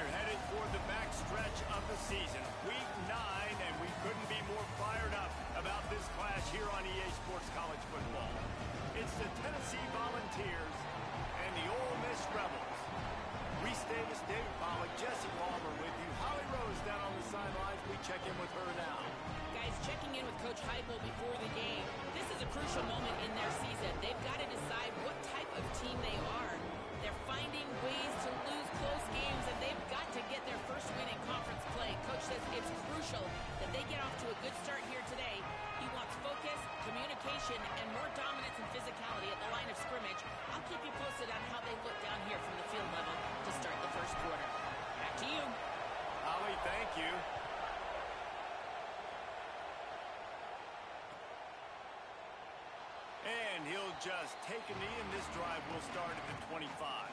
We're headed toward the backstretch of the season, week 9, and we couldn't be more fired up about this clash here on EA Sports College Football. It's the Tennessee Volunteers and the Ole Miss Rebels. Reese Davis, David Pollack, Jesse Palmer with you. Holly Rose down on the sidelines. We check in with her now. Guys, checking in with Coach Heupel before the game. This is a crucial moment in their season. They've got to decide what type of team they are. They're finding ways to lose close games, and they've got to get their first win in conference play. Coach says it's crucial that they get off to a good start here today. He wants focus, communication, and more dominance and physicality at the line of scrimmage. I'll keep you posted on how they look down here from the field level to start the first quarter. Back to you. Holly, thank you. And he'll just take a knee, and this drive will start at the 25.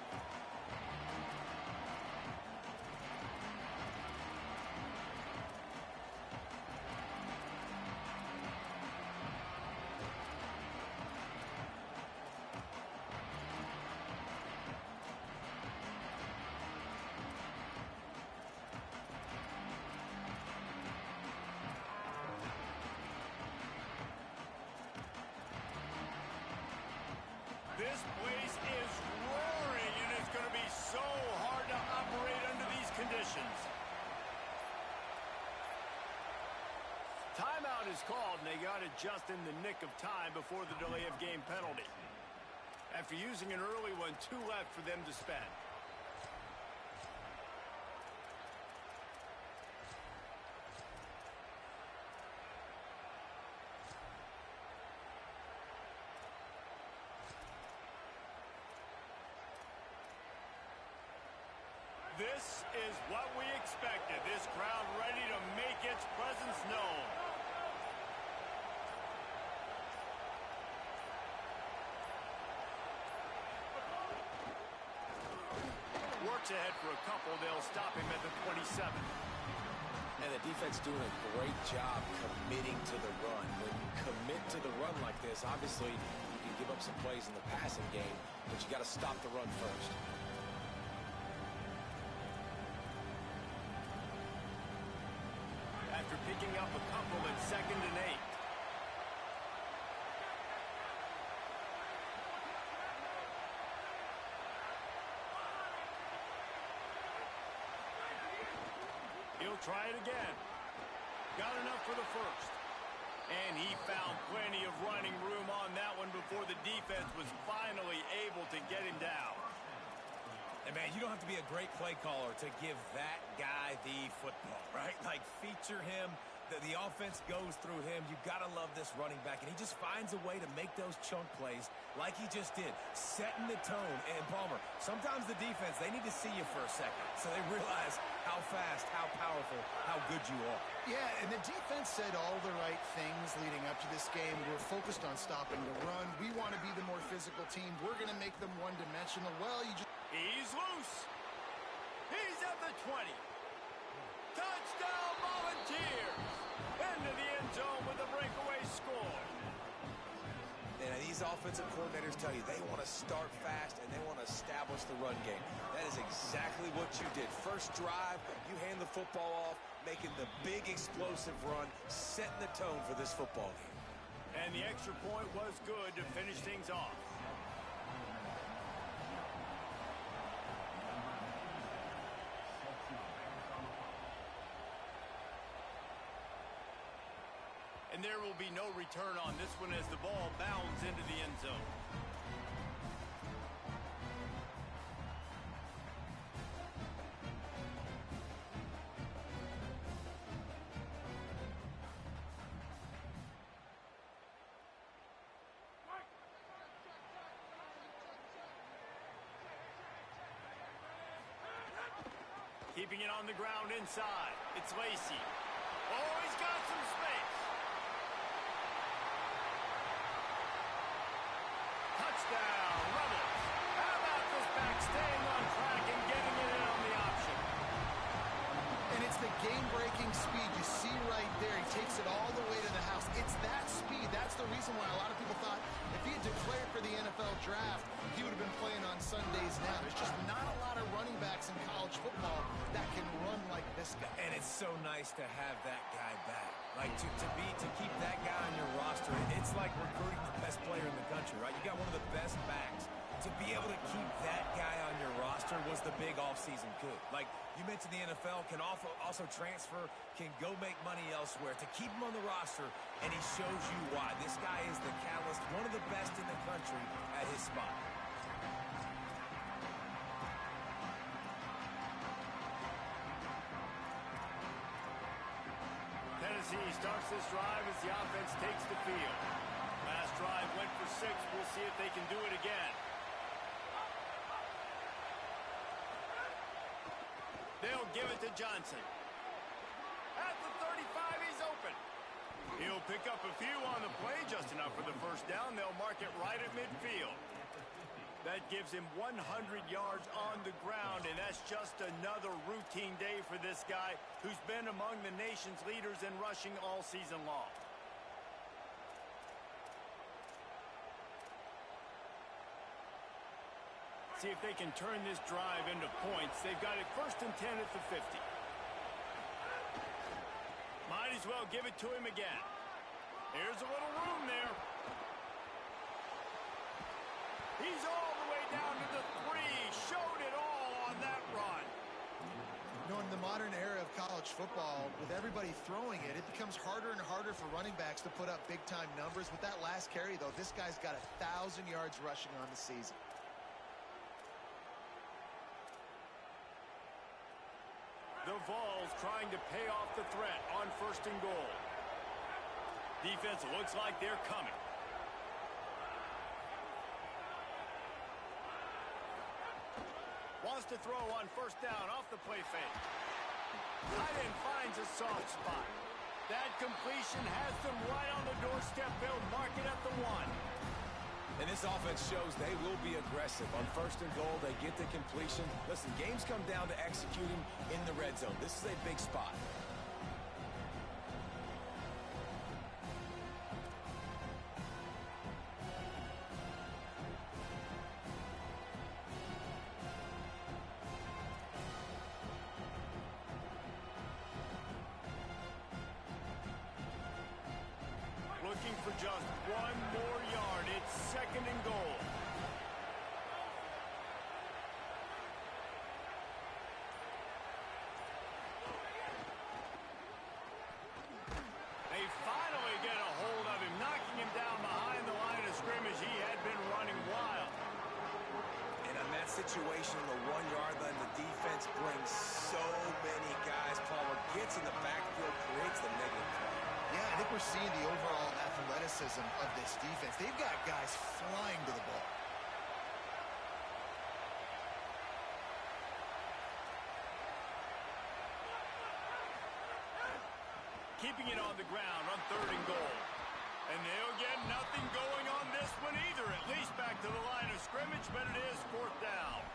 This place is roaring, and it's going to be so hard to operate under these conditions. Timeout is called, and they got it just in the nick of time before the delay of game penalty. After using an early one, 2 left for them to spend. This is what we expected. This crowd ready to make its presence known. Works ahead for a couple. They'll stop him at the 27. And the defense doing a great job committing to the run. When you commit to the run like this, obviously you can give up some plays in the passing game, but you got to stop the run first. After picking up a couple at 2nd and 8. He'll try it again. Got enough for the first. And he found plenty of running room on that one before the defense was finally able to get him down. And, man, you don't have to be a great play caller to give that guy the football, right? Like, feature him. The offense goes through him. You got to love this running back. And he just finds a way to make those chunk plays like he just did, setting the tone. And, Palmer, sometimes the defense, they need to see you for a second so they realize how fast, how powerful, how good you are. Yeah, and the defense said all the right things leading up to this game. We're focused on stopping the run. We want to be the more physical team. We're going to make them one-dimensional. Well, you just... He's loose. He's at the 20. Touchdown Volunteers. Into the end zone with a breakaway score. And these offensive coordinators tell you they want to start fast and they want to establish the run game. That is exactly what you did. First drive, you hand the football off, making the big explosive run, setting the tone for this football game. And the extra point was good to finish things off. And there will be no return on this one as the ball bounds into the end zone. Keeping it on the ground inside. It's Lacey. Oh, he's got some space. Touchdown, Rebels. How about this back staying on track and getting it in on the option? And it's the game-breaking speed you see right there. He takes it all the way to the house. It's that speed. That's the reason why a lot of people thought if he had declared for the NFL draft, he would have been playing on Sundays now. There's just not a lot of running backs in college football that It's so nice to have that guy back. Like, to keep that guy on your roster, it's like recruiting the best player in the country, right? You got one of the best backs. To be able to keep that guy on your roster was the big offseason coup. Like, you mentioned the NFL can also transfer, can go make money elsewhere. To keep him on the roster, and he shows you why. This guy is the catalyst, one of the best in the country at his spot. Tennessee starts this drive as the offense takes the field. Last drive went for 6. We'll see if they can do it again. They'll give it to Johnson. At the 35, he's open. He'll pick up a few on the play, just enough for the first down. They'll mark it right at midfield. That gives him 100 yards on the ground, and that's just another routine day for this guy who's been among the nation's leaders in rushing all season long. See if they can turn this drive into points. They've got it 1st and 10 at the 50. Might as well give it to him again. Here's a little room there. He's all the way down to the 3. Showed it all on that run. You know, in the modern era of college football, with everybody throwing it, it becomes harder and harder for running backs to put up big-time numbers. With that last carry, though, this guy's got 1,000 yards rushing on the season. The Vols trying to pay off the threat on 1st and goal. Defense looks like they're coming. Wants to throw on 1st down off the play fake. Tight end finds a soft spot. That completion has them right on the doorstep. They'll mark it at the 1. And this offense shows they will be aggressive. On 1st and goal, they get the completion. Listen, games come down to executing in the red zone. This is a big spot. Looking for just 1 more yard. It's 2nd and goal. They finally get a hold of him, knocking him down behind the line of scrimmage. He had been running wild. And on that situation, the 1-yard line, the defense brings so many guys. Palmer gets in the backfield, creates the negative play. Yeah, I think we're seeing the overall athleticism of this defense. They've got guys flying to the ball. Keeping it on the ground on 3rd and goal. And they'll get nothing going on this one either, at least back to the line of scrimmage, but it is 4th down.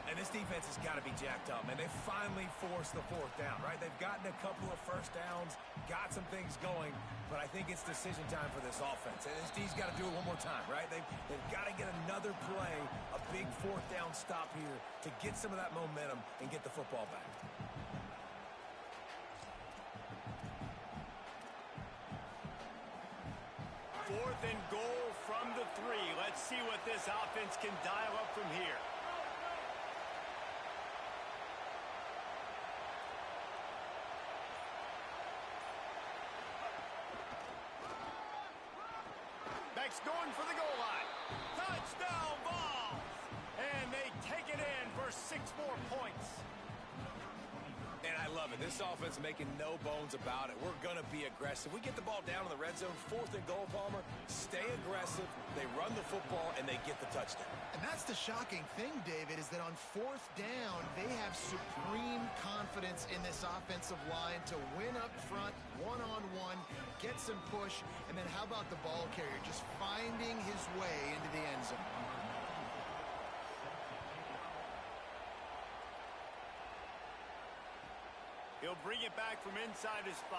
And this defense has got to be jacked up, man. They finally forced the 4th down, right? They've gotten a couple of 1st downs, got some things going, but I think it's decision time for this offense. And this D's got to do it one more time, right? They've got to get another play, a big 4th down stop here to get some of that momentum and get the football back. Fourth and goal from the 3. Let's see what this offense can dial up from here. Beck's going for the goal line. Touchdown Vols! And they take it in for 6 more points. And I love it. This offense making no bones about it. We're going to be aggressive. We get the ball down in the red zone, 4th and goal, Palmer. Stay aggressive. They run the football, and they get the touchdown. And that's the shocking thing, David, is that on 4th down, they have supreme confidence in this offensive line to win up front, one-on-one, get some push, and then how about the ball carrier just finding his way into the end zone? He'll bring it back from inside his 5.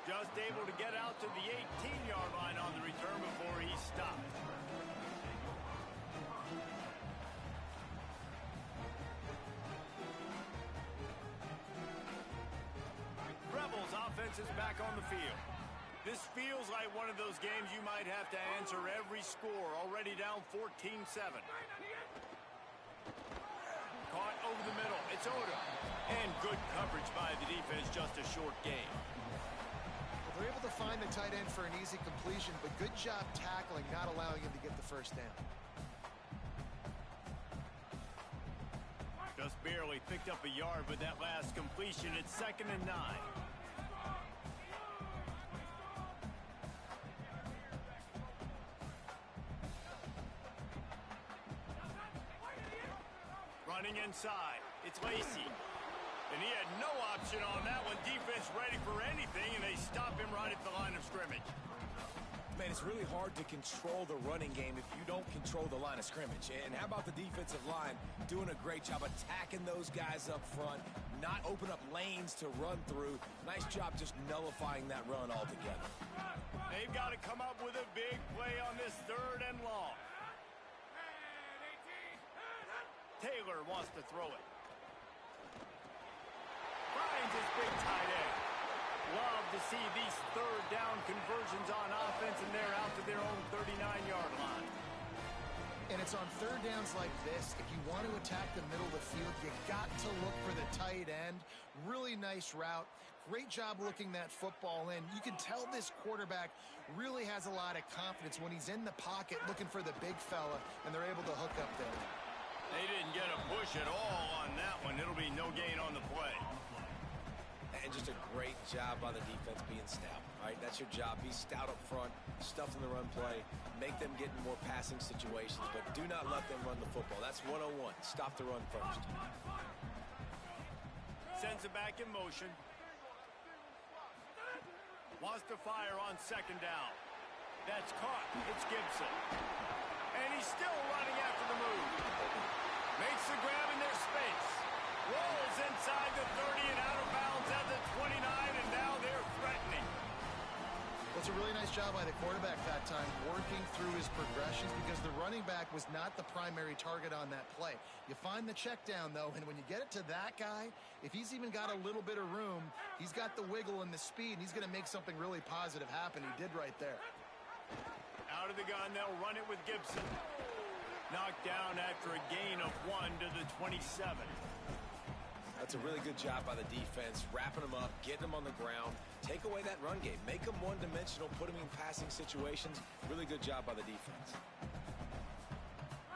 Just able to get out to the 18-yard line on the return before he stopped. offense is back on the field. This feels like one of those games you might have to answer every score, already down 14-7. Caught over the middle. It's Odom. And good coverage by the defense, just a short game. Well, they're able to find the tight end for an easy completion, but good job tackling, not allowing him to get the first down. Just barely picked up a yard with that last completion. It's 2nd and 9. Running inside. It's Lacy. And he had no option on that one. Defense ready for anything, and they stop him right at the line of scrimmage. Man, it's really hard to control the running game if you don't control the line of scrimmage. And how about the defensive line doing a great job attacking those guys up front, not open up lanes to run through. Nice job just nullifying that run altogether. They've got to come up with a big play on this 3rd and long. Taylor wants to throw it. Finds his big tight end. Love to see these 3rd down conversions on offense, and they're out to their own 39-yard line. And it's on 3rd downs like this. If you want to attack the middle of the field, you got to look for the tight end. Really nice route. Great job looking that football in. You can tell this quarterback really has a lot of confidence when he's in the pocket looking for the big fella, and they're able to hook up there. They didn't get a push at all on that one. It'll be no gain on the play. And just a great job by the defense being stout. All right, that's your job. Be stout up front, stuff in the run play, make them get in more passing situations, but do not let them run the football. That's 101. Stop the run first. Sends it back in motion. Wants to fire on 2nd down. That's caught. It's Gibson. And he's still running after the move. Makes the grab in their space. Rolls inside the 30 and out of bounds at the 29, and now they're threatening. Well, it's a really nice job by the quarterback that time, working through his progressions, because the running back was not the primary target on that play. You find the check down, though, and when you get it to that guy, if he's even got a little bit of room, he's got the wiggle and the speed, and he's going to make something really positive happen. He did right there. Out of the gun, they'll run it with Gibson. Knocked down after a gain of 1 to the 27. That's a really good job by the defense, wrapping them up, getting them on the ground, take away that run game, make them one-dimensional, put them in passing situations. Really good job by the defense.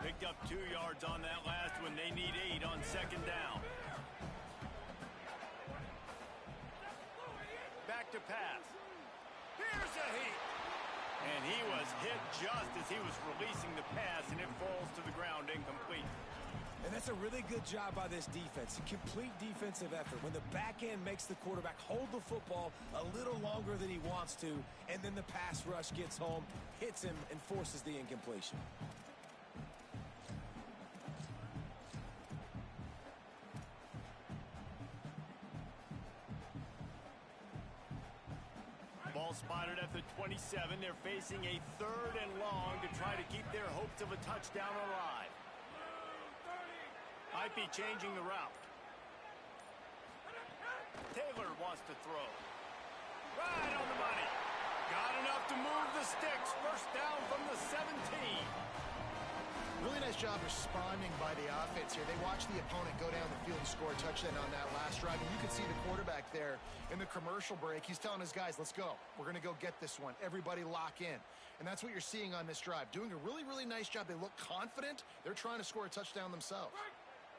Picked up 2 yards on that last one. They need 8 on 2nd down. Back to pass. Here's a heat. And he was hit just as he was releasing the pass, and it falls to the ground incomplete. And that's a really good job by this defense. A complete defensive effort. When the back end makes the quarterback hold the football a little longer than he wants to, and then the pass rush gets home, hits him, and forces the incompletion. Ball spotted at the 27. They're facing a 3rd and long to try to keep their hopes of a touchdown alive. Might be changing the route. Taylor wants to throw. Right on the money. Got enough to move the sticks. First down from the 17. Really nice job responding by the offense here. They watched the opponent go down the field and score a touchdown on that last drive. And you can see the quarterback there in the commercial break. He's telling his guys, let's go. We're going to go get this one. Everybody lock in. And that's what you're seeing on this drive. Doing a really, really nice job. They look confident. They're trying to score a touchdown themselves.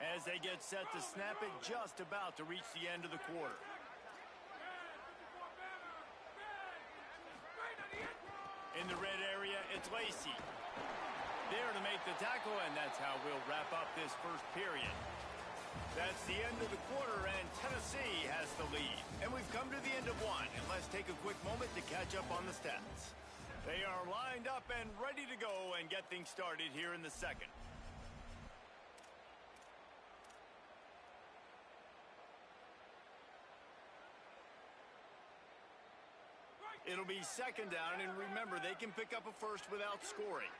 As they get set to snap it, just about to reach the end of the quarter. In the red area, it's Lacy. There to make the tackle, and that's how we'll wrap up this first period. That's the end of the quarter, and Tennessee has the lead. And we've come to the end of one, and let's take a quick moment to catch up on the stats. They are lined up and ready to go and get things started here in the second. It'll be 2nd down, and remember, they can pick up a first without scoring.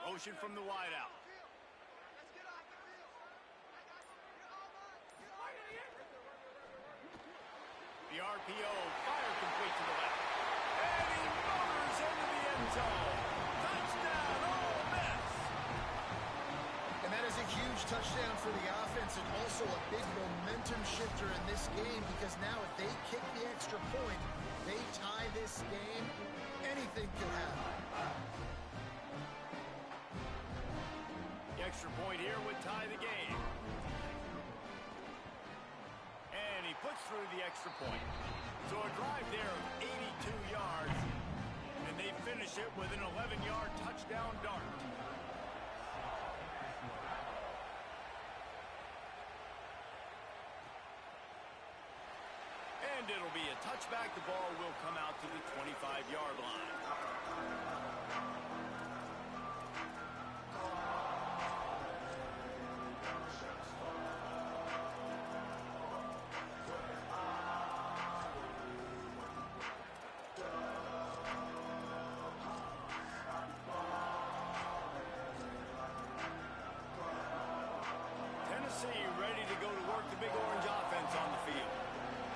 Motion from the wideout. The the RPO, fire complete to the left. And he motors into the end zone. Touchdown, Ole Miss! And that is a huge touchdown for the offense and also a big momentum shifter in this game because now if they kick the extra point, they tie this game, anything could happen. The extra point here would tie the game. And he puts through the extra point. So a drive there of 82 yards, and they finish it with an 11-yard touchdown dart. And it'll be a touchback. The ball will come out to the 25-yard line. Tennessee ready to go to work the Big Orange offense on the field.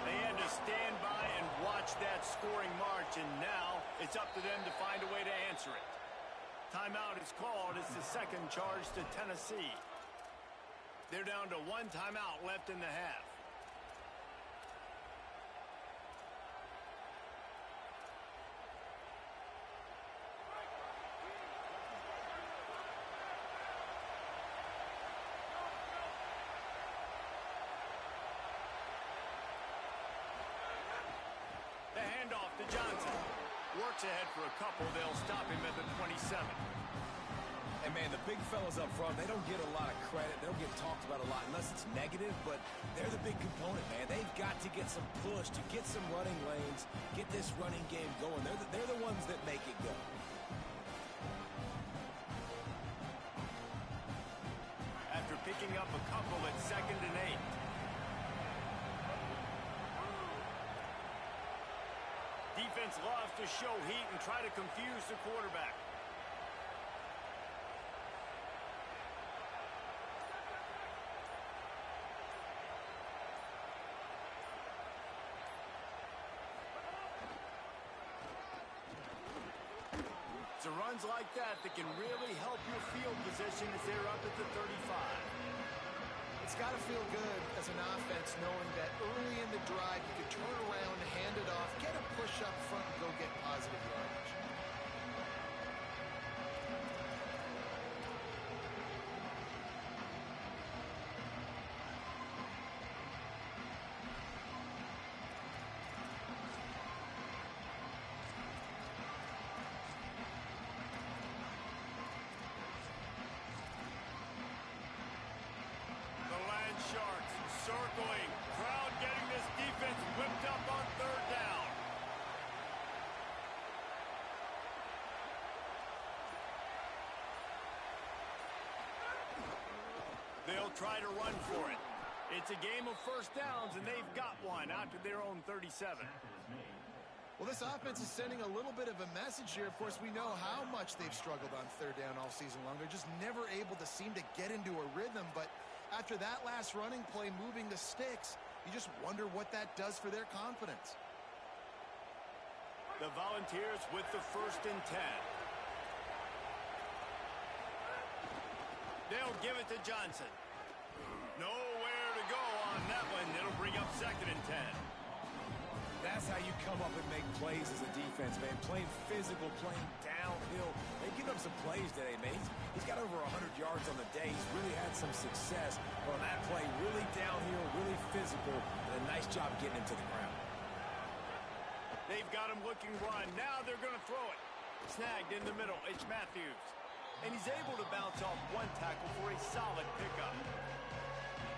They had to stand by and watch that scoring march, and now it's up to them to find a way to answer it. Timeout is called. It's the second charge to Tennessee. They're down to one timeout left in the half. The handoff to Johnson. Works ahead for a couple. They'll stop him at the 27. And, man, the big fellas up front, they don't get a lot of credit. They don't get talked about a lot unless it's negative, but they're the big component, man. They've got to get some push, to get some running lanes, get this running game going. They're the ones that make it go. After picking up a couple at 2nd and 8. Defense loves to show heat and try to confuse the quarterback. It's runs like that can really help your field position as they're up at the 35. It's got to feel good as an offense knowing that early in the drive you can turn around, hand it off, get a push up front, and go get positive yardage. Sharks circling. Crowd getting this defense whipped up on 3rd down. They'll try to run for it. It's a game of first downs, and they've got one out to their own 37. Well, this offense is sending a little bit of a message here. Of course, we know how much they've struggled on 3rd down all season long. They're just never able to seem to get into a rhythm, but after that last running play moving the sticks, you just wonder what that does for their confidence. The Volunteers with the 1st and 10. They'll give it to Johnson. Nowhere to go on that one. It'll bring up 2nd and 10. That's how you come up and make plays as a defense, man. Playing physical, playing downhill. They've given up some plays today, man. He's got over 100 yards on the day. He's really had some success. But on that play, really downhill, really physical, and a nice job getting him to the ground. They've got him looking run. Now they're going to throw it. Snagged in the middle. It's Matthews. And he's able to bounce off one tackle for a solid pickup.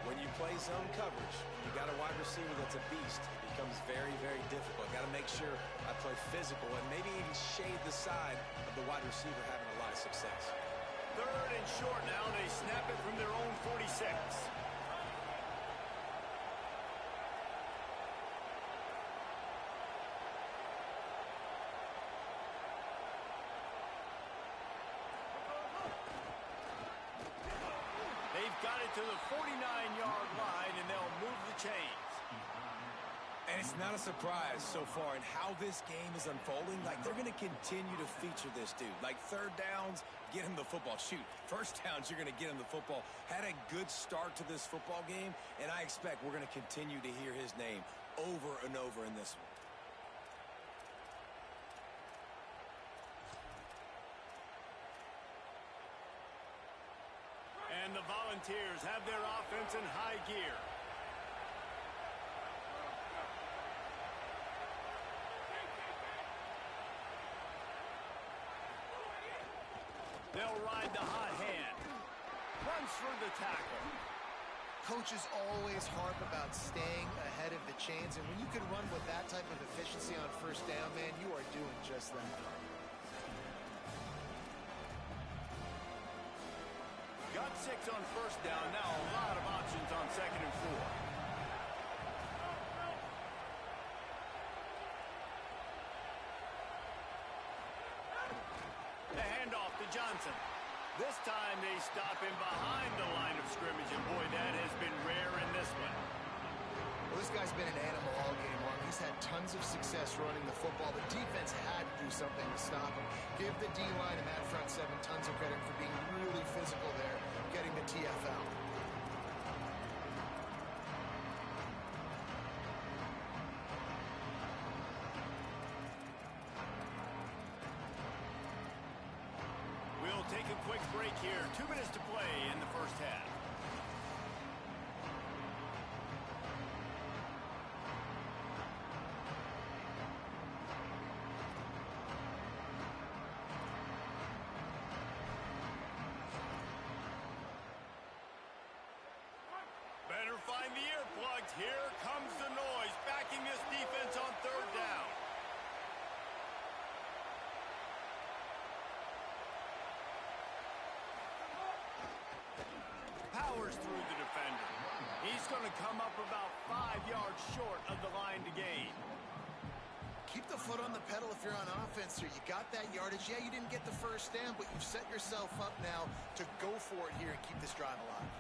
When you play zone coverage, you got a wide receiver that's a beast. It becomes very, very difficult. Got to make sure I play physical and maybe even shade the side of the wide receiver having a lot of success. 3rd and short now. They snap it from their own 46. They've got it to the 49-yard line, and they'll move the chains. And It's not a surprise so far in how this game is unfolding. Like, they're going to continue to feature this dude. Like, third downs, get him the football. Shoot, first downs, you're going to get him the football. Had a good start to this football game, and I expect we're going to continue to hear his name over and over in this one. And the Volunteers have their offense in high gear. They'll ride the hot hand. Runs through the tackle. Coaches always harp about staying ahead of the chains, and when you can run with that type of efficiency on first down, man, you are doing just that. Got 6 on first down. Now a lot of options on 2nd and 4. The handoff to Johnson. This time they stop him behind the line of scrimmage, and boy, that has been rare in this one. Well, this guy's been an animal all game long. He's had tons of success running the football. The defense had to do something to stop him. Give the D-line and that front 7 tons of credit for being really physical there, getting the TFL. We'll take a quick break here. 2 minutes to play in the first half. Better find the earplugs. Here comes the noise, backing this defense on 3rd down. Powers through the defender. He's going to come up about 5 yards short of the line to gain. Keep the foot on the pedal if you're on offense here. You got that yardage. Yeah, you didn't get the first down, but you've set yourself up now to go for it here and keep this drive alive.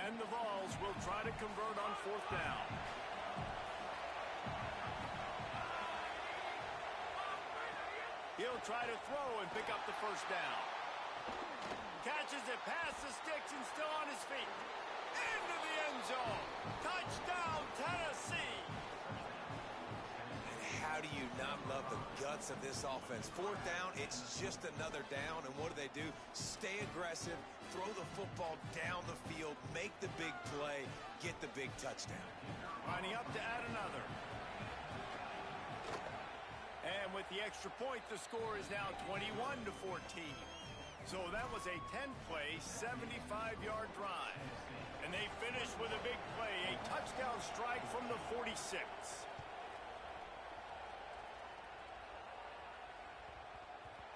And the Vols will try to convert on 4th down. He'll try to throw and pick up the first down. Catches it past the sticks and still on his feet. Into the end zone. Touchdown, Tennessee. And how do you not love the guts of this offense? 4th down, it's just another down. And what do? Stay aggressive, throw the football down the field, make the big play, get the big touchdown. Lining up to add another. And with the extra point, the score is now 21-14. So that was a 10-play, 75-yard drive. And they finished with a big play, a touchdown strike from the 46.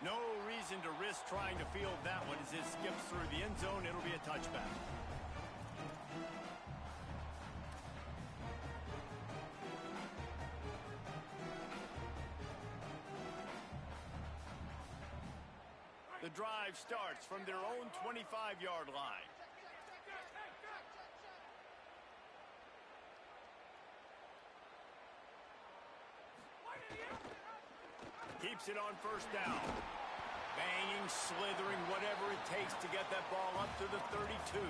No reason to risk trying to field that one as it skips through the end zone. It'll be a touchback. The drive starts from their own 25-yard line. Keeps it on first down. Banging, slithering, whatever it takes to get that ball up to the 32.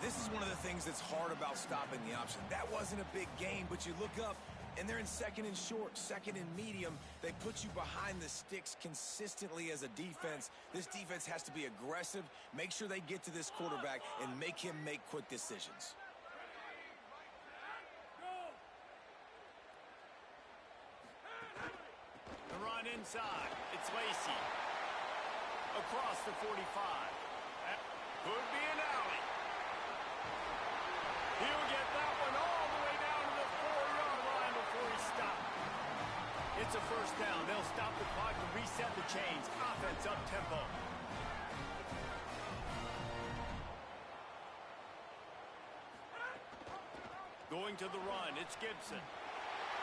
This is one of the things that's hard about stopping the option. That wasn't a big gain, but you look up, and they're in 2nd and short, 2nd and medium. They put you behind the sticks consistently as a defense. This defense has to be aggressive, make sure they get to this quarterback, and make him make quick decisions. The run inside. It's Lacy. Across the 45. That could be an alley. He'll get that one all the way down to the 4-yard line before he stopped. It's a first down. They'll stop the clock and reset the chains. Offense up tempo. Going to the run. It's Gibson.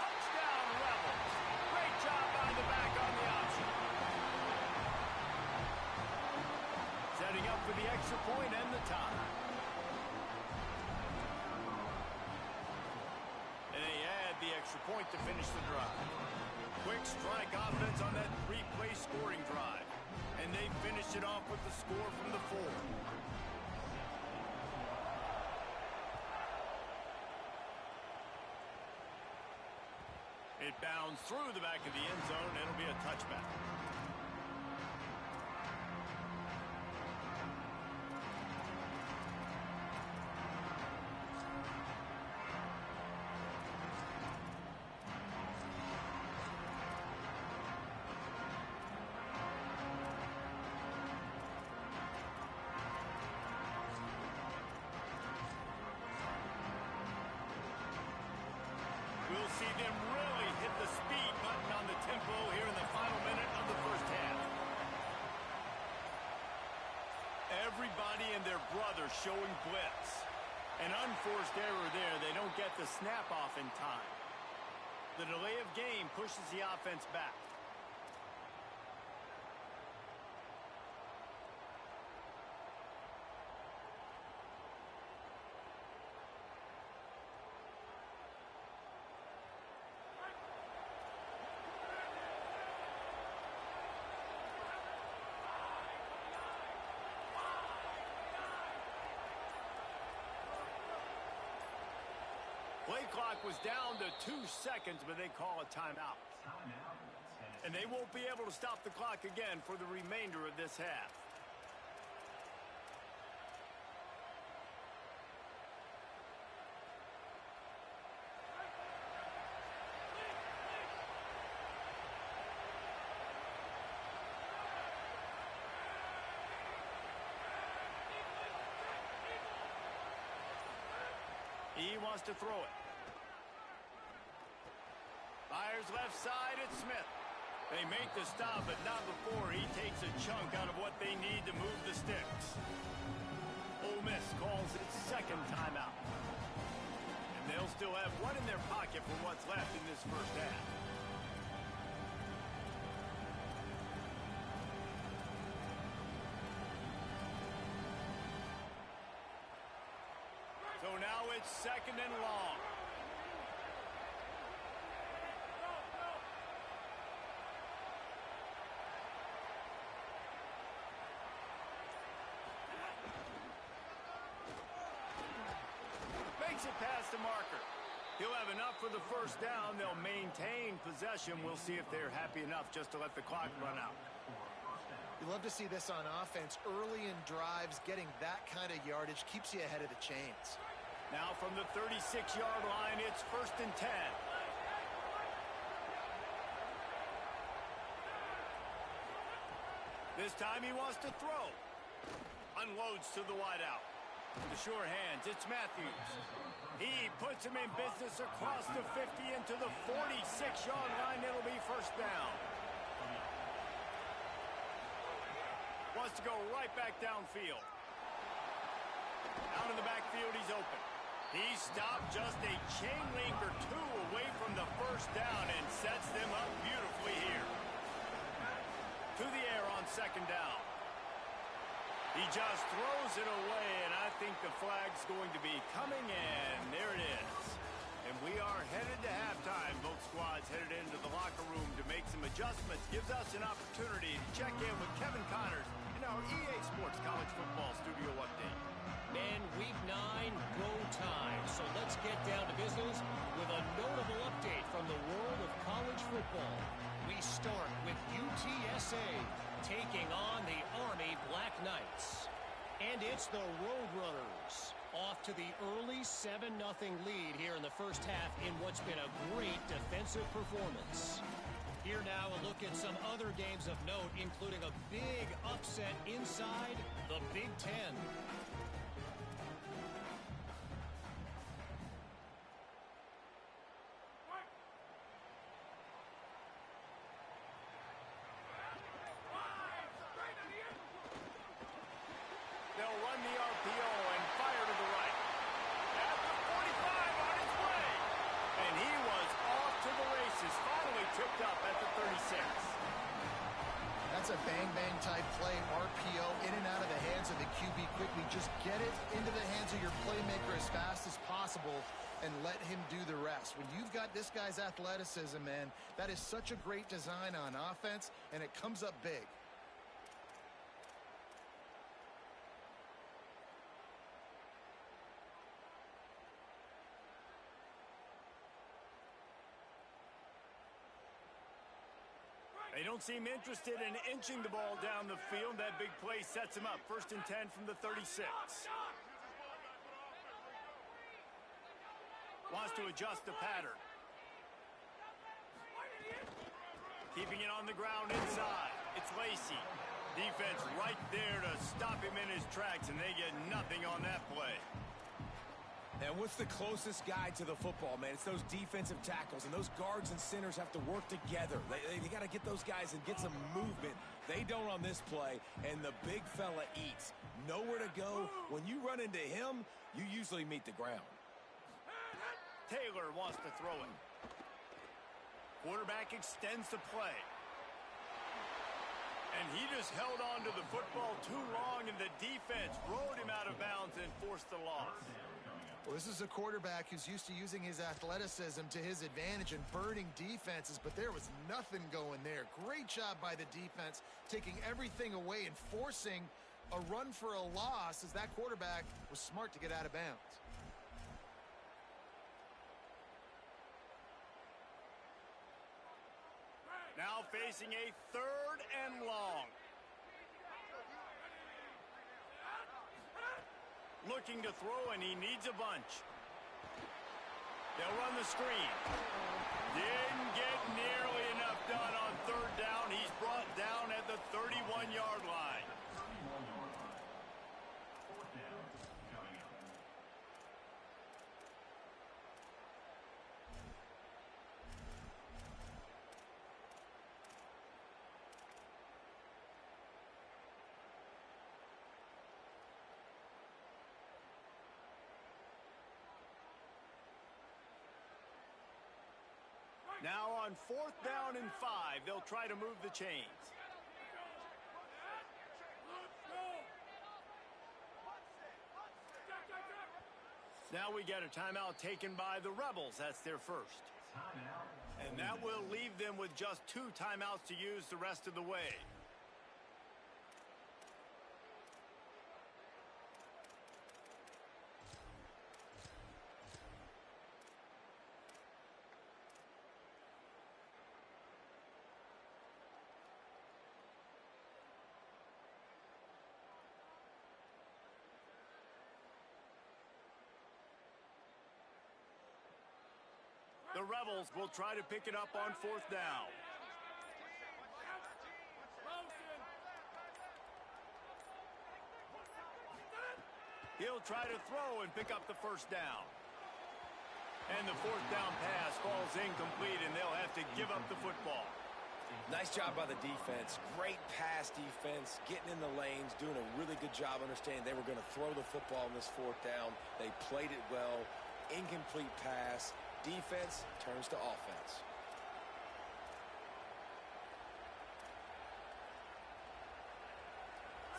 Touchdown, Rebels. behind the back on the option. Setting up for the extra point and the tie. And they add the extra point to finish the drive. Quick strike offense on that three-play scoring drive. And they finish it off with the score from the 4. It bounds through the back of the end zone. It'll be a touchback. We'll see them really hit the speed button on the tempo here in the final minute of the first half. Everybody and their brother showing blitz. An unforced error there. They don't get the snap off in time. The delay of game pushes the offense back. Play clock was down to 2 seconds, but they call a timeout. And they won't be able to stop the clock again for the remainder of this half. He wants to throw it. Fires left side, it's Smith. They make the stop, but not before he takes a chunk out of what they need to move the sticks. Ole Miss calls its second timeout. And they'll still have one in their pocket for what's left in this first half. So now it's second and long. Makes it past the marker. He'll have enough for the first down. They'll maintain possession. We'll see if they're happy enough just to let the clock run out. You love to see this on offense. Early in drives, getting that kind of yardage keeps you ahead of the chains. Now from the 36-yard line, it's 1st and 10. This time he wants to throw. Unloads to the wideout. The sure hands, it's Matthews. He puts him in business across the 50 into the 46-yard line. It'll be first down. Wants to go right back downfield. Out in the backfield, he's open. He stopped just a chain link or two away from the first down and sets them up beautifully here. To the air on second down. He just throws it away, and I think the flag's going to be coming in. There it is. And we are headed to halftime. Both squads headed into the locker room to make some adjustments. Gives us an opportunity to check in with Kevin Connors in our EA Sports College Football Studio Update. Men, week 9, go time. So let's get down to business with a notable update from the world of college football. We start with UTSA taking on the Army Black Knights. And it's the Roadrunners off to the early 7-0 lead here in the first half in what's been a great defensive performance. Here now a look at some other games of note, including a big upset inside the Big Ten. They'll run the RPO and fire to the right. At the 45 on his way. And he was off to the races. Finally took picked up at the 36. That's a bang-bang type play, RPO, in and out of the hands of the QB quickly. Just get it into the hands of your playmaker as fast as possible and let him do the rest. When you've got this guy's athleticism, man, that is such a great design on offense, and it comes up big. They don't seem interested in inching the ball down the field. That big play sets him up. 1st and 10 from the 36. Wants to adjust the pattern. Keeping it on the ground inside. It's Lacy. Defense right there to stop him in his tracks, and they get nothing on that play. And what's the closest guy to the football, man? It's those defensive tackles, and those guards and centers have to work together. They got to get those guys and get some movement. They don't on this play, and the big fella eats. Nowhere to go. When you run into him, you usually meet the ground. Taylor wants to throw it. Quarterback extends the play. And he just held on to the football too long, and the defense rode him out of bounds and forced the loss. Well, this is a quarterback who's used to using his athleticism to his advantage and burning defenses, but there was nothing going there. Great job by the defense, taking everything away and forcing a run for a loss as that quarterback was smart to get out of bounds. Now facing a 3rd and long. Looking to throw, and he needs a bunch. They'll run the screen. Didn't get nearly enough done on 3rd down. He's brought down at the 31-yard line. Now on 4th down and 5, they'll try to move the chains. Now we get a timeout taken by the Rebels. That's their first. And that will leave them with just 2 timeouts to use the rest of the way. The Rebels will try to pick it up on 4th down. He'll try to throw and pick up the 1st down. And the 4th down pass falls incomplete, and they'll have to give up the football. Nice job by the defense. Great pass defense, getting in the lanes, doing a really good job understanding they were going to throw the football in this 4th down. They played it well. Incomplete pass. Defense turns to offense.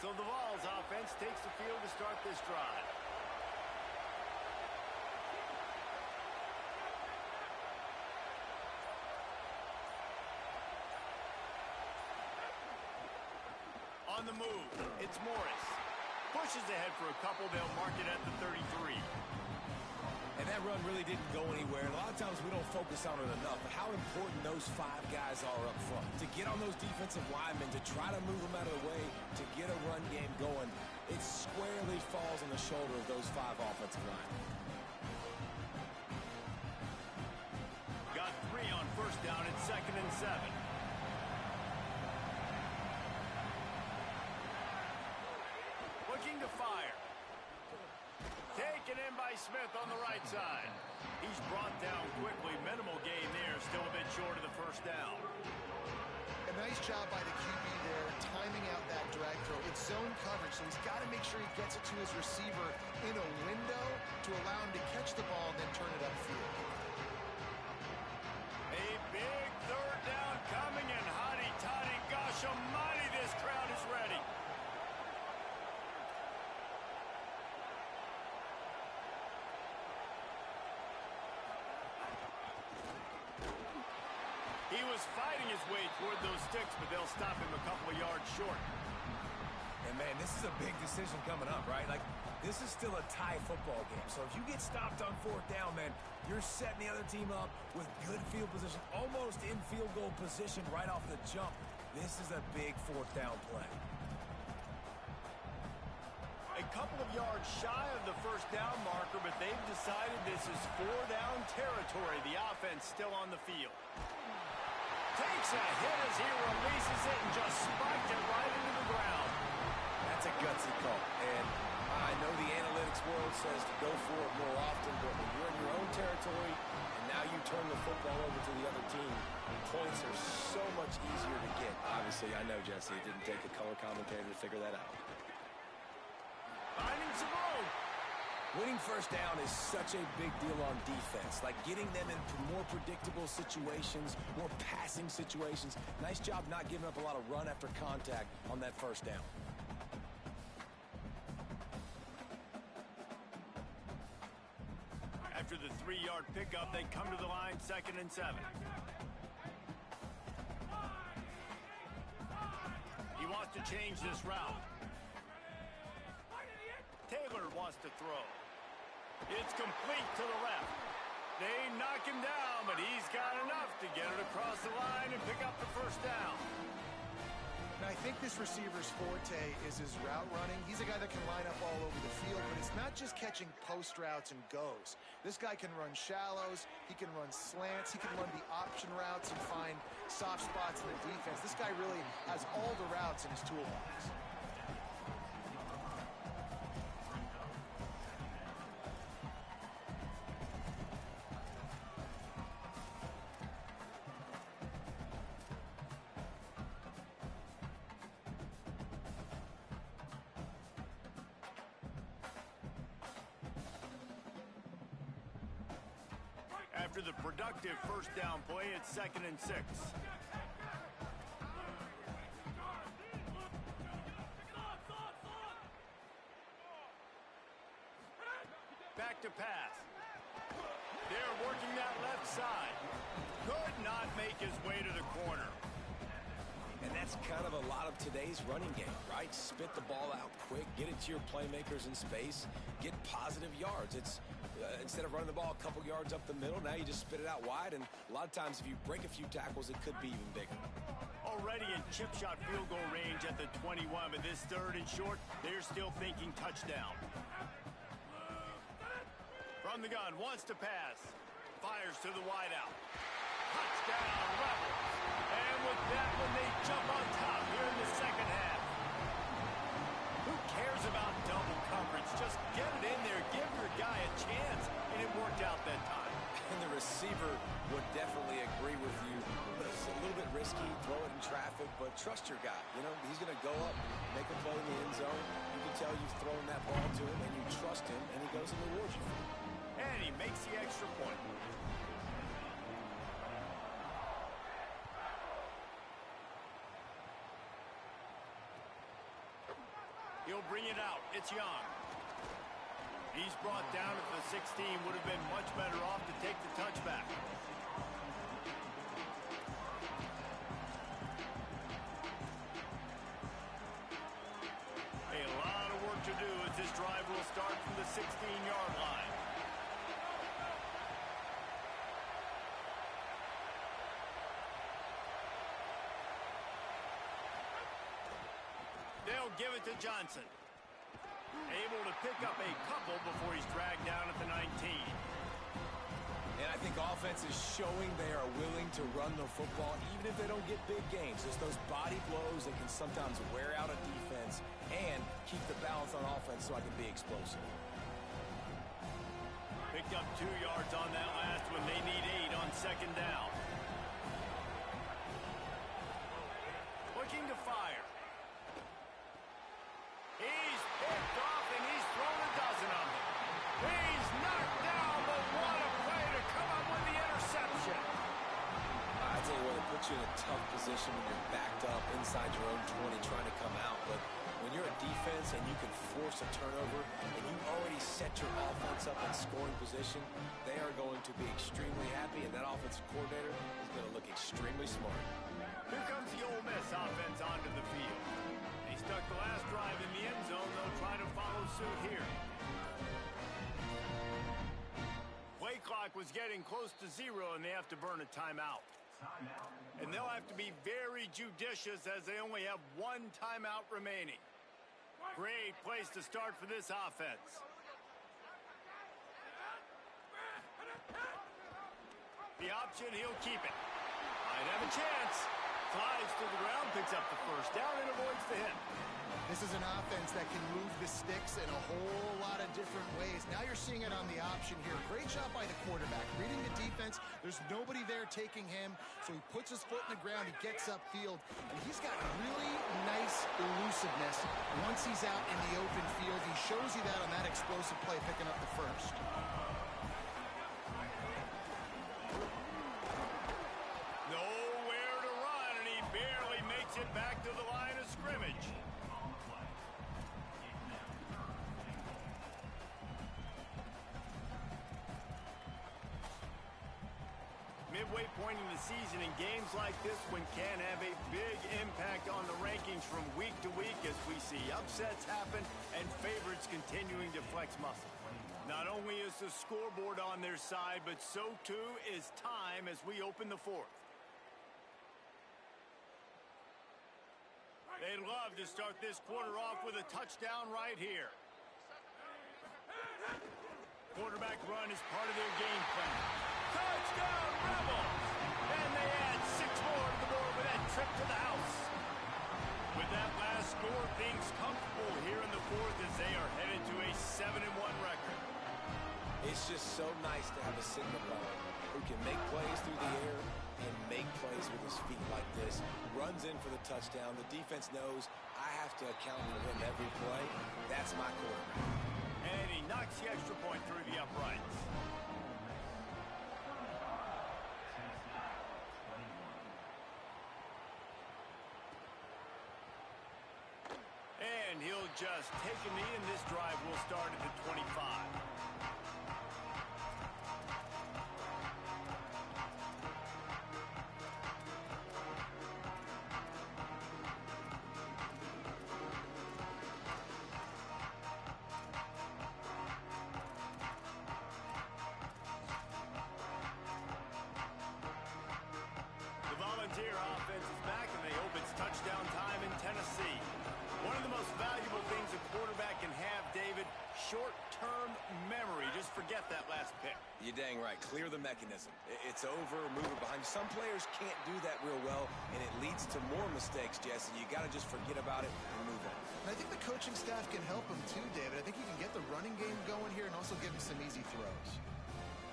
So the Vols offense takes the field to start this drive. On the move, it's Morris. Pushes ahead for a couple. They'll mark it at the 33. And that run really didn't go anywhere. And a lot of times we don't focus on it enough. But how important those 5 guys are up front. To get on those defensive linemen, to try to move them out of the way, to get a run game going, it squarely falls on the shoulder of those 5 offensive linemen. Got 3 on 1st down and 2nd and 7. Looking to fire. Taken in by Smith on the right side. He's brought down quickly. Minimal gain there. Still a bit short of the 1st down. A nice job by the QB there, timing out that drag throw. It's zone coverage, so he's got to make sure he gets it to his receiver in a window to allow him to catch the ball and then turn it upfield. A big 3rd down He was fighting his way toward those sticks, but they'll stop him a couple of yards short. And, man, this is a big decision coming up, right? Like, this is still a tie football game. So if you get stopped on 4th down, man, you're setting the other team up with good field position, almost in field goal position right off the jump. This is a big 4th down play. A couple of yards shy of the 1st down marker, but they've decided this is 4-down territory. The offense still on the field. Takes a hit as he releases it and just spiked it right into the ground. That's a gutsy call. And I know the analytics world says to go for it more often, but when you're in your own territory and now you turn the football over to the other team, points are so much easier to get. Obviously, I know, Jesse, it didn't take a color commentator to figure that out. Finding some room. Winning 1st down is such a big deal on defense, like getting them into more predictable situations, more passing situations. Nice job not giving up a lot of run after contact on that 1st down. After the 3-yard pickup, they come to the line 2nd and 7. He wants to change this route. Taylor wants to throw. It's complete to the left. They knock him down, but he's got enough to get it across the line and pick up the 1st down. And I think this receiver's forte is his route running. He's a guy that can line up all over the field, but it's not just catching post routes and goes. This guy can run shallows, he can run slants, he can run the option routes and find soft spots in the defense. This guy really has all the routes in his toolbox. After the productive 1st down play, it's 2nd and 6. Back to pass. They're working that left side. Could not make his way to the corner. And that's kind of a lot of today's running game, right? Spit the ball out quick, get it to your playmakers in space, get positive yards. It's instead of running the ball a couple yards up the middle, now you just spit it out wide, and a lot of times if you break a few tackles, it could be even bigger. Already in chip shot field goal range at the 21, but this 3rd and short, they're still thinking touchdown. From the gun, wants to pass. Fires to the wideout. Touchdown, Rebels. And with that one, they jump on top here in the 2nd half. Who cares about double coverage? Just get it in there, give your guy a chance, and it worked out that time. And the receiver would definitely agree with you. It's a little bit risky, throw it in traffic, but trust your guy. You know, he's going to go up, make a play in the end zone. You can tell you've thrown that ball to him, and you trust him, and he goes and rewards you for it. And he makes the extra point. He'll bring it out. It's Young. He's brought down at the 16. Would have been much better off to take the touchback. A lot of work to do as this drive will start from the 16-yard line. They'll give it to Johnson. Able to pick up a couple before he's dragged down at the 19. And I think offense is showing they are willing to run the football even if they don't get big gains. It's those body blows that can sometimes wear out a defense and keep the balance on offense so I can be explosive. Picked up 2 yards on that last one. They need 8 on 2nd down. Looking to fire. He's picked off and he's thrown a dozen of them. He's knocked down, but what a play to come up with the interception. I tell you what, it puts you in a tough position when you're backed up inside your own 20 trying to come out. But when you're a defense and you can force a turnover and you already set your offense up in scoring position, they are going to be extremely happy, and that offensive coordinator is going to look extremely really smart. Here comes the Ole Miss offense onto the field. They stuck the last drive in the end zone. They'll try to follow suit here. Play clock was getting close to 0, and they have to burn a timeout. And they'll have to be very judicious as they only have 1 timeout remaining. Great place to start for this offense. The option, he'll keep it. Might have a chance. Flies to the ground, picks up the first down, and avoids the hit. This is an offense that can move the sticks in a whole lot of different ways. Now you're seeing it on the option here. Great job by the quarterback. Reading the defense, there's nobody there taking him, so he puts his foot in the ground, he gets upfield, and he's got really nice elusiveness once he's out in the open field. He shows you that on that explosive play, picking up the first. Nowhere to run, and he barely makes it back to the line of scrimmage. Midway point in the season, in games like this one can have a big impact on the rankings from week to week as we see upsets happen and favorites continuing to flex muscle. Not only is the scoreboard on their side, but so too is time as we open the fourth. They'd love to start this quarter off with a touchdown right here. Quarterback run is part of their game plan. Touchdown, Rebels! And they add 6 more to the board with that trip to the house. With that last score, things comfortable here in the fourth as they are headed to a 7-1 record. It's just so nice to have a signal caller who can make plays through the air and make plays with his feet like this. Runs in for the touchdown. The defense knows I have to account for him every play. That's my quarterback. And he knocks the extra point through the uprights. And he'll just take a knee, and this drive will start at the 25. The Volunteer offense is back, and they hope it's touchdown time in Tennessee. One of the most valuable things a quarterback can have, David, short-term memory. Just forget that last pick. You're dang right. Clear the mechanism. It's over, move it behind you. Some players can't do that real well, and it leads to more mistakes, Jesse. You got to just forget about it and move on. And I think the coaching staff can help him too, David. I think he can get the running game going here and also give him some easy throws.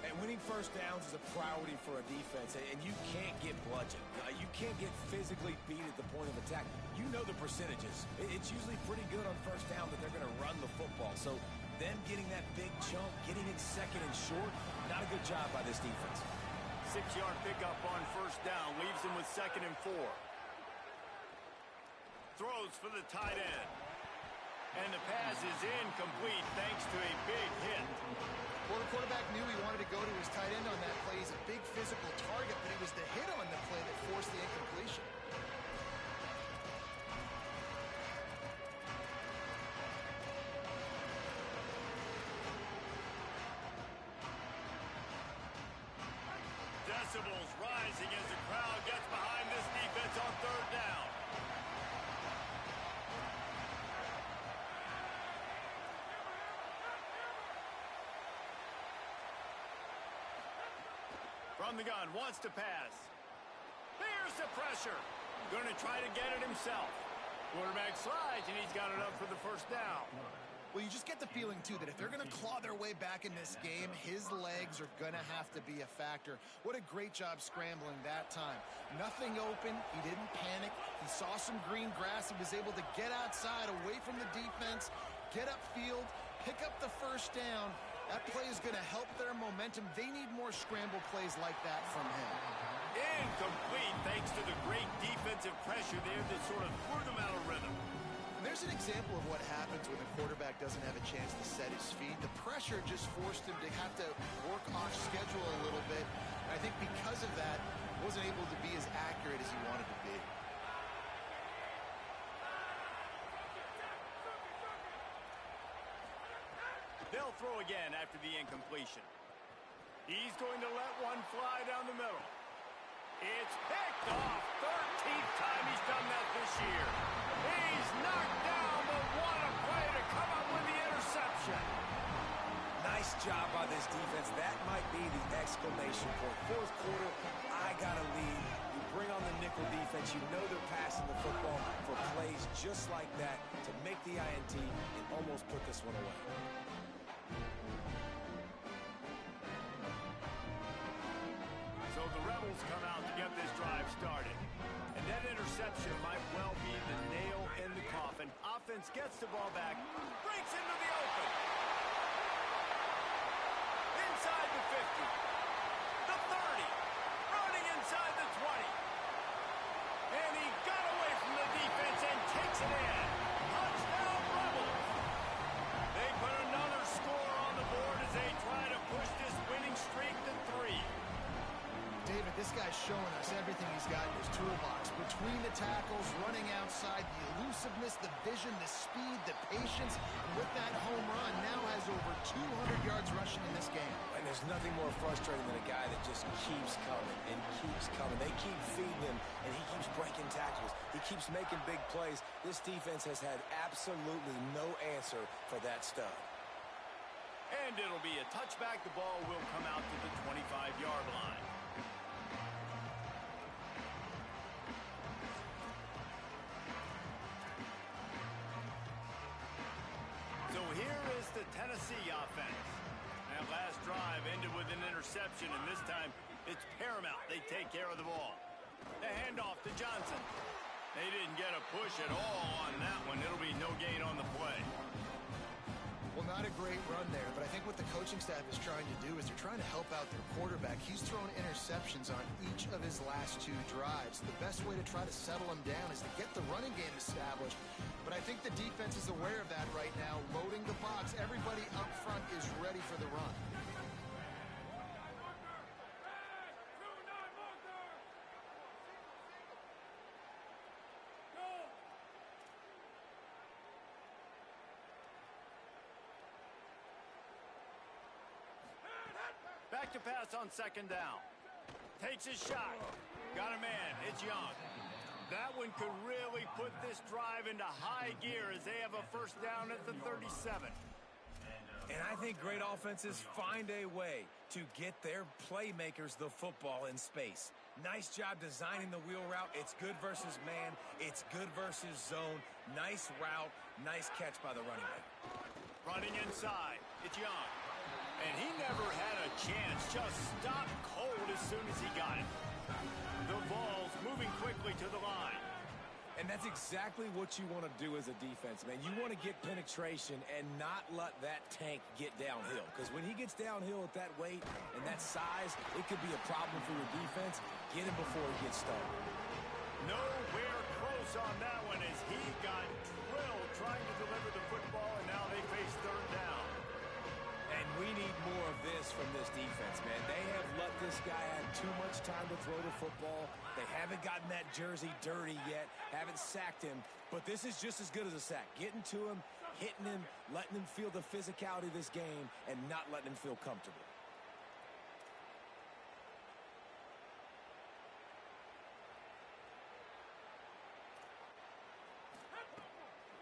And winning first downs is a priority for a defense, and you can't get bludgeoned. You can't get physically beat at the point of attack. You know the percentages. It's usually pretty good on first down that they're going to run the football. So them getting that big chunk, getting it second and short, not a good job by this defense. 6-yard pickup on first down, leaves them with 2nd and 4. Throws for the tight end. And the pass is incomplete thanks to a big hit. Well, the quarterback knew he wanted to go to his tight end on that play. He's a big physical target, but it was the hit on the play that forced the incompletion. Decibels rising as the crowd gets behind this defense on 3rd down. From the gun, wants to pass. Here's the pressure. Going to try to get it himself. Quarterback slides, and he's got it up for the first down. Well, you just get the feeling, too, that if they're going to claw their way back in this game, his legs are going to have to be a factor. What a great job scrambling that time. Nothing open. He didn't panic. He saw some green grass. He was able to get outside, away from the defense, get upfield, pick up the first down. That play is going to help their momentum. They need more scramble plays like that from him. Incomplete thanks to the great defensive pressure there that sort of threw them out of rhythm. And there's an example of what happens when the quarterback doesn't have a chance to set his feet. The pressure just forced him to have to work off schedule a little bit. And I think because of that, wasn't able to be as accurate They'll throw again after the incompletion. He's going to let one fly down the middle. It's picked off. 13th time he's done that this year. He's knocked down, but what a play to come up with the interception. Nice job by this defense. That might be the exclamation point. Fourth quarter, I got to lead. You bring on the nickel defense. You know they're passing the football for plays just like that to make the INT and almost put this one away. So the Rebels come out to get this drive started. And that interception might well be the nail in the coffin. Offense gets the ball back, breaks into the open. Inside the 50, the 30, running inside the 20. And he got away from the defense and takes it in. Touchdown, Rebels. They put another score on the board as they try to push this winning streak to 3. David, this guy's showing us everything he's got in his toolbox. Between the tackles, running outside, the elusiveness, the vision, the speed, the patience. And with that home run, now has over 200 yards rushing in this game. And there's nothing more frustrating than a guy that just keeps coming and keeps coming. They keep feeding him, and he keeps breaking tackles. He keeps making big plays. This defense has had absolutely no answer for that stud. And it'll be a touchback. The ball will come out to the 25-yard line. So here is the Tennessee offense. That last drive ended with an interception, and this time it's paramount. They take care of the ball. The handoff to Johnson. They didn't get a push at all on that one. It'll be no gain on the play. Well, not a great run there, but I think what the coaching staff is trying to do is they're trying to help out their quarterback. He's thrown interceptions on each of his last 2 drives. The best way to try to settle him down is to get the running game established. But I think the defense is aware of that right now, loading the box. Everybody up front is ready for the run. Back to pass on second down. Takes his shot. Got a man. It's Young. That one could really put this drive into high gear as they have a first down at the 37. And I think great offenses find a way to get their playmakers the football in space. Nice job designing the wheel route. It's good versus man. It's good versus zone. Nice route. Nice catch by the running back. Running inside. It's Young. And he never had a chance. Just stopped cold as soon as he got it. The ball's moving quickly to the line. And that's exactly what you want to do as a defense, man. You want to get penetration and not let that tank get downhill. Because when he gets downhill at that weight and that size, it could be a problem for your defense. Get him before he gets started. Nowhere close on that one as he got drilled trying to deliver the football, and now they face third down. And we need more of this from this defense, man. They have let this guy have too much time to throw the football. They haven't gotten that jersey dirty yet, haven't sacked him. But this is just as good as a sack. Getting to him, hitting him, letting him feel the physicality of this game, and not letting him feel comfortable.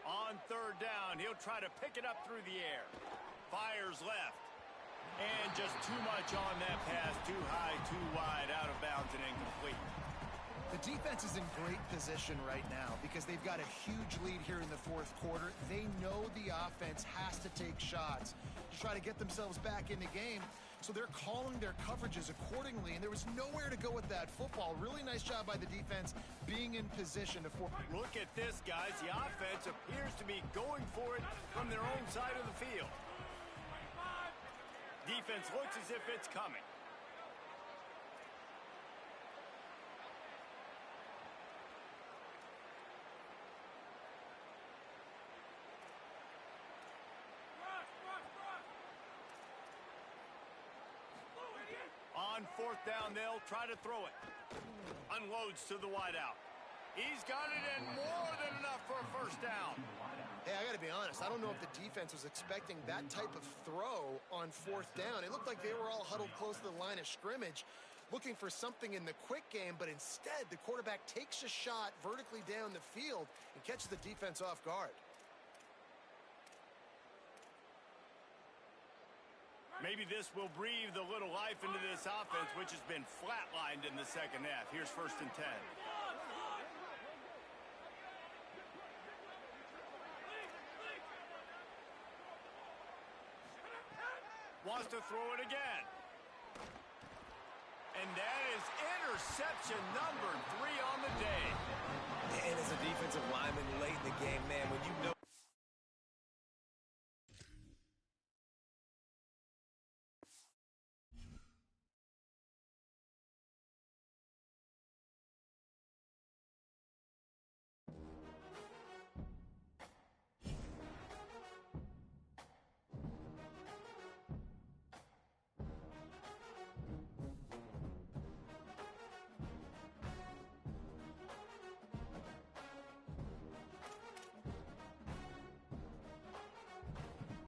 On third down, he'll try to pick it up through the air. Fires left. And just too much on that pass. Too high, too wide, out of bounds and incomplete. The defense is in great position right now because they've got a huge lead here in the fourth quarter. They know the offense has to take shots to try to get themselves back in the game. So they're calling their coverages accordingly, and there was nowhere to go with that football. Really nice job by the defense being in position to force. Look at this, guys. The offense appears to be going for it from their own side of the field. Defense looks as if it's coming. On fourth down, they'll try to throw it. Unloads to the wideout. He's got it and more than enough for a first down. Hey, I got to be honest. I don't know if the defense was expecting that type of throw on 4th down. It looked like they were all huddled close to the line of scrimmage, looking for something in the quick game, but instead the quarterback takes a shot vertically down the field and catches the defense off guard. Maybe this will breathe a little life into this offense, which has been flatlined in the second half. Here's 1st and 10. Wants to throw it again. And that is interception number 3 on the day. And as a defensive lineman late in the game, man, when you know